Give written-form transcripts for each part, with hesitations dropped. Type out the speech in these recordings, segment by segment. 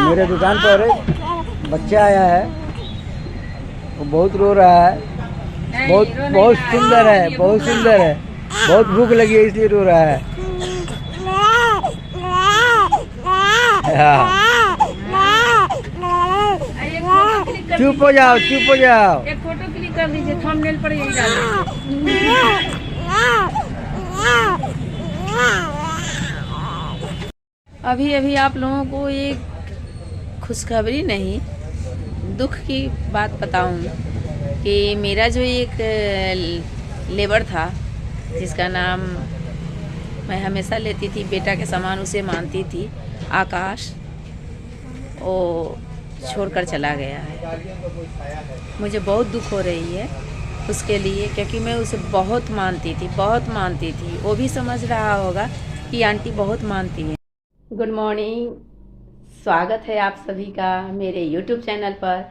मेरे दुकान पर एक बच्चा आया है, वो बहुत रो रहा है। बहुत सुंदर है, बहुत सुंदर है। बहुत भूख लगी है इसलिए रो रहा है। चुप हो जाओ, चुप हो जाओ। एक फोटो क्लिक कर दीजिए, थंबनेल पर यही डाल। अभी अभी आप लोगों को एक खुशखबरी नहीं, दुख की बात बताऊं कि मेरा जो एक लेबर था, जिसका नाम मैं हमेशा लेती थी, बेटा के समान उसे मानती थी, आकाश, वो छोड़कर चला गया है। मुझे बहुत दुख हो रही है उसके लिए, क्योंकि मैं उसे बहुत मानती थी, बहुत मानती थी। वो भी समझ रहा होगा कि आंटी बहुत मानती है। गुड मॉर्निंग, स्वागत है आप सभी का मेरे यूट्यूब चैनल पर।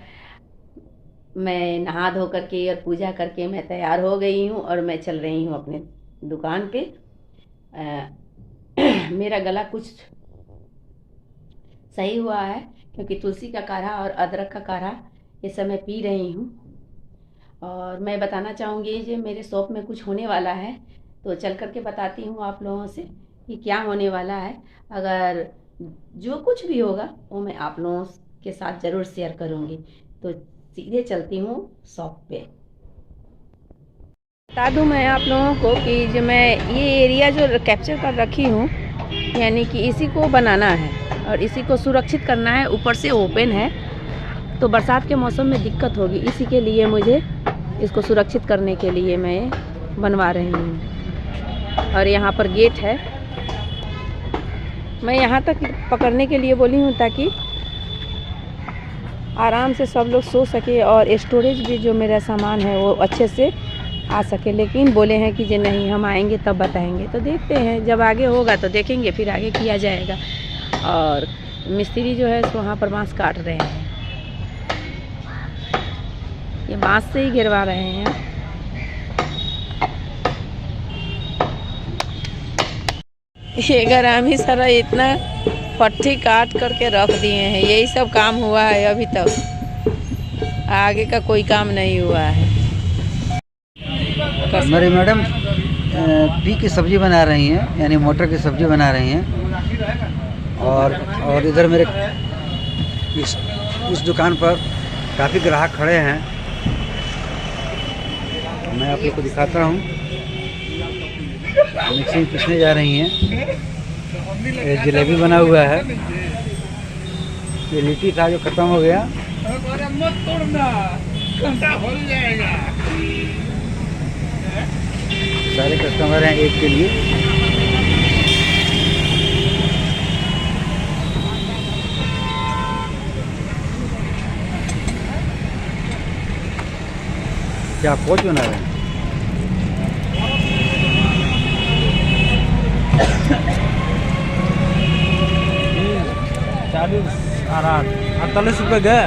मैं नहा धो करके और पूजा करके मैं तैयार हो गई हूँ और मैं चल रही हूँ अपने दुकान पे। मेरा गला कुछ सही हुआ है क्योंकि तुलसी का काढ़ा और अदरक का काढ़ा ये सब मैं पी रही हूँ। और मैं बताना चाहूँगी जो मेरे शॉप में कुछ होने वाला है, तो चल करके बताती हूँ आप लोगों से कि क्या होने वाला है। अगर जो कुछ भी होगा वो मैं आप लोगों के साथ ज़रूर शेयर करूँगी। तो सीधे चलती हूँ शॉप पे। बता दूँ मैं आप लोगों को कि जो मैं ये एरिया जो कैप्चर कर रखी हूँ, यानी कि इसी को बनाना है और इसी को सुरक्षित करना है। ऊपर से ओपन है तो बरसात के मौसम में दिक्कत होगी, इसी के लिए मुझे इसको सुरक्षित करने के लिए मैं बनवा रही हूँ। और यहाँ पर गेट है, मैं यहाँ तक पकड़ने के लिए बोली हूँ ताकि आराम से सब लोग सो सके और स्टोरेज भी जो मेरा सामान है वो अच्छे से आ सके। लेकिन बोले हैं कि जो नहीं, हम आएंगे तब बताएंगे। तो देखते हैं, जब आगे होगा तो देखेंगे, फिर आगे किया जाएगा। और मिस्त्री जो है वहाँ पर बांस काट रहे हैं, ये बांस से ही गिरवा रहे हैं। ये ग्रामी सारा इतना पट्टी काट करके रख दिए हैं, यही सब काम हुआ है अभी तक, आगे का कोई काम नहीं हुआ है। मेरी मैडम पी की सब्जी बना रही हैं, यानी मटर की सब्जी बना रही हैं। और इधर मेरे इस दुकान पर काफ़ी ग्राहक खड़े हैं, मैं आप लोग को दिखाता हूँ। मिक्सी पीसने जा रही हैं। ये जलेबी बना हुआ है, ये लिट्टी था जो ख़त्म हो गया। सारे कस्टमर हैं एक के लिए। क्या कोच बना रहे हैं? ₹48 गए।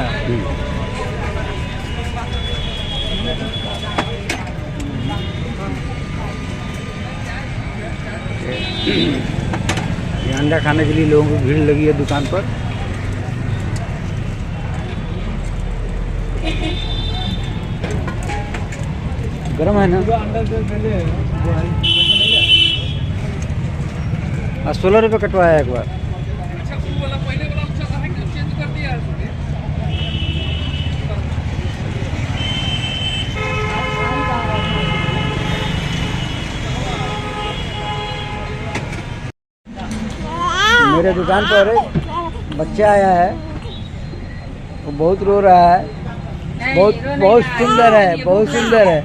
ये अंडा खाने के लिए लोगों की भीड़ लगी है दुकान पर। गरम है ना? 16 रुपये कटवाया एक बार। मेरे दुकान पर एक बच्चा आया है, वो बहुत रो रहा है। बहुत सुंदर है, बहुत सुंदर है।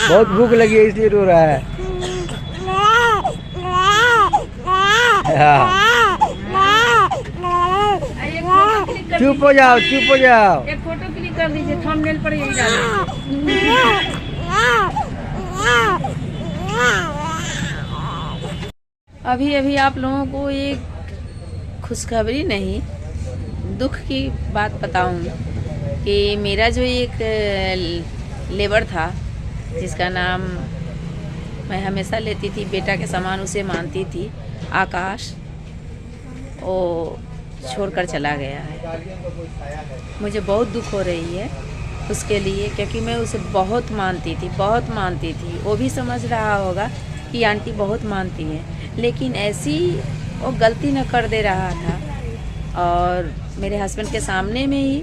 बहुत भूख लगी है इसलिए रो रहा है। चुप हो जाओ, चुप हो जाओ। एक फोटो क्लिक कर दीजिए, थंबनेल पर यही डाल। अभी अभी आप लोगों को एक खुशखबरी नहीं, दुख की बात बताऊं कि मेरा जो एक लेबर था, जिसका नाम मैं हमेशा लेती थी, बेटा के समान उसे मानती थी, आकाश, वो छोड़कर चला गया है। मुझे बहुत दुख हो रही है उसके लिए, क्योंकि मैं उसे बहुत मानती थी। वो भी समझ रहा होगा कि आंटी बहुत मानती हैं, लेकिन ऐसी वो गलती न कर दे रहा था और मेरे हस्बैंड के सामने में ही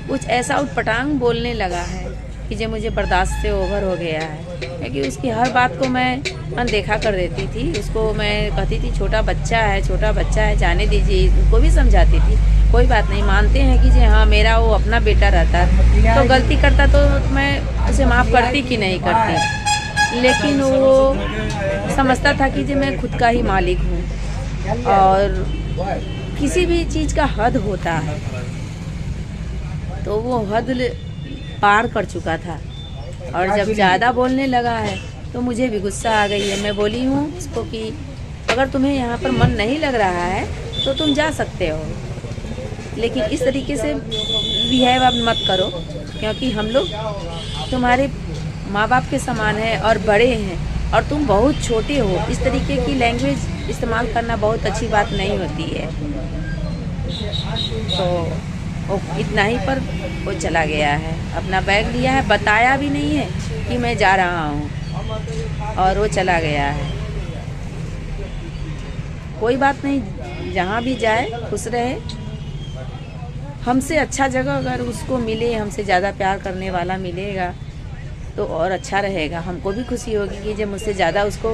कुछ ऐसा उटपटांग बोलने लगा है कि जो मुझे बर्दाश्त से ओवर हो गया है। क्योंकि उसकी हर बात को मैं अनदेखा कर देती थी। उसको मैं कहती थी छोटा बच्चा है, जाने दीजिए। उनको भी समझाती थी कोई बात नहीं, मानते हैं कि हाँ मेरा वो अपना बेटा रहता, तो गलती करता तो मैं उसे माफ़ करती कि नहीं करती। लेकिन वो समझता था कि जो मैं खुद का ही मालिक हूँ और किसी भी चीज़ का हद होता है, तो वो हद पार कर चुका था। और जब ज़्यादा बोलने लगा है तो मुझे भी गुस्सा आ गई है। मैं बोली हूँ उसको कि अगर तुम्हें यहाँ पर मन नहीं लग रहा है तो तुम जा सकते हो, लेकिन इस तरीके से बिहेव अब मत करो, क्योंकि हम लोग तुम्हारे माँ बाप के समान हैं और बड़े हैं और तुम बहुत छोटे हो। इस तरीके की लैंग्वेज इस्तेमाल करना बहुत अच्छी बात नहीं होती है। तो वो इतना ही पर वो चला गया है, अपना बैग लिया है, बताया भी नहीं है कि मैं जा रहा हूँ और वो चला गया है। कोई बात नहीं, जहाँ भी जाए खुश रहे। हमसे अच्छा जगह अगर उसको मिले, हमसे ज़्यादा प्यार करने वाला मिलेगा तो और अच्छा रहेगा। हमको भी खुशी होगी कि जब मुझसे ज़्यादा उसको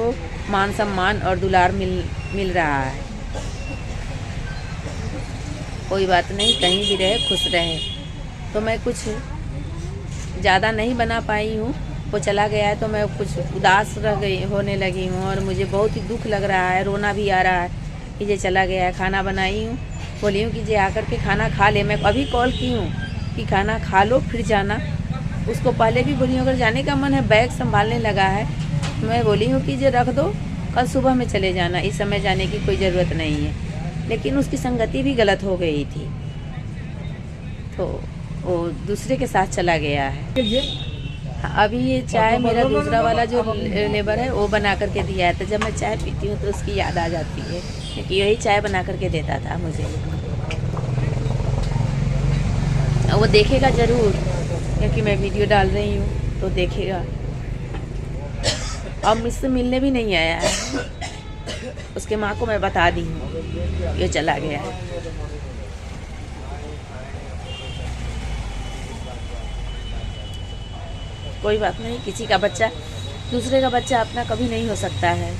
मान सम्मान और दुलार मिल रहा है। कोई बात नहीं, कहीं भी रहे खुश रहे। तो मैं कुछ ज़्यादा नहीं बना पाई हूँ, वो चला गया है तो मैं कुछ उदास होने लगी हूँ और मुझे बहुत ही दुख लग रहा है, रोना भी आ रहा है कि ये चला गया है। खाना बनाई हूँ, बोली हूँ कि ये आकर के खाना खा ले। मैं अभी कॉल की हूँ कि खाना खा लो फिर जाना। उसको पहले भी बोली हूँ अगर जाने का मन है, बैग संभालने लगा है, मैं बोली हूँ कि ये रख दो, कल सुबह में चले जाना, इस समय जाने की कोई ज़रूरत नहीं है। लेकिन उसकी संगति भी गलत हो गई थी, तो वो दूसरे के साथ चला गया है। अभी ये चाय मेरा दूसरा वाला जो लेबर है वो बना करके दिया है, तो जब मैं चाय पीती हूँ तो उसकी याद आ जाती है, क्योंकि यही चाय बना करके देता था मुझे। वो देखेगा ज़रूर, क्योंकि मैं वीडियो डाल रही हूँ तो देखेगा। अब मुझसे मिलने भी नहीं आया है। उसके माँ को मैं बता दी हूँ ये चला गया है। कोई बात नहीं, किसी का बच्चा दूसरे का बच्चा अपना कभी नहीं हो सकता है।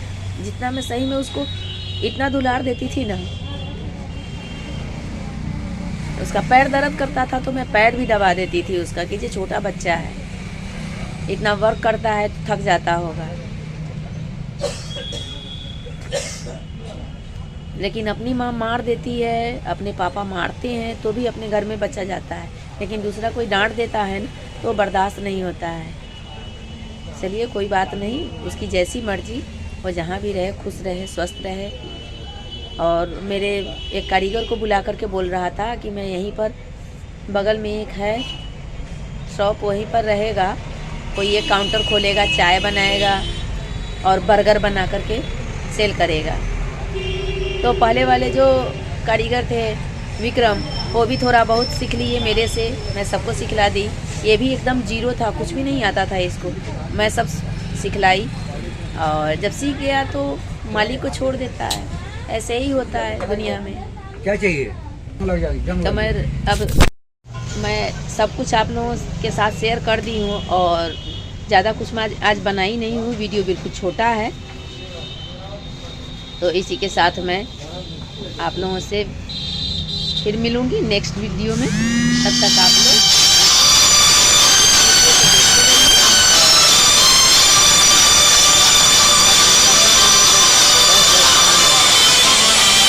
जितना मैं सही में उसको इतना दुलार देती थी ना, उसका पैर दर्द करता था तो मैं पैर भी दबा देती थी उसका, कि ये छोटा बच्चा है, इतना वर्क करता है तो थक जाता होगा। लेकिन अपनी माँ मार देती है, अपने पापा मारते हैं तो भी अपने घर में बच्चा जाता है, लेकिन दूसरा कोई डांट देता है ना तो बर्दाश्त नहीं होता है। चलिए कोई बात नहीं, उसकी जैसी मर्जी, वो जहाँ भी रहे खुश रहे, स्वस्थ रहे। और मेरे एक कारीगर को बुला करके बोल रहा था कि मैं यहीं पर बगल में एक है शॉप, वहीं पर रहेगा, कोई एक काउंटर खोलेगा, चाय बनाएगा और बर्गर बना करके सेल करेगा। तो पहले वाले जो कारीगर थे विक्रम, वो भी थोड़ा बहुत सीख लिए मेरे से, मैं सबको सिखला दी। ये भी एकदम जीरो था, कुछ भी नहीं आता था इसको, मैं सब सिखलाई। और जब सीख गया तो मालिक को छोड़ देता है, ऐसे ही होता है दुनिया में। क्या चाहिए? तो मैं सब कुछ आप लोगों के साथ शेयर कर दी हूँ और ज़्यादा कुछ मैं आज बनाई नहीं हूँ, वीडियो बिल्कुल छोटा है। तो इसी के साथ मैं आप लोगों से फिर मिलूँगी नेक्स्ट वीडियो में। तब तक आप लोग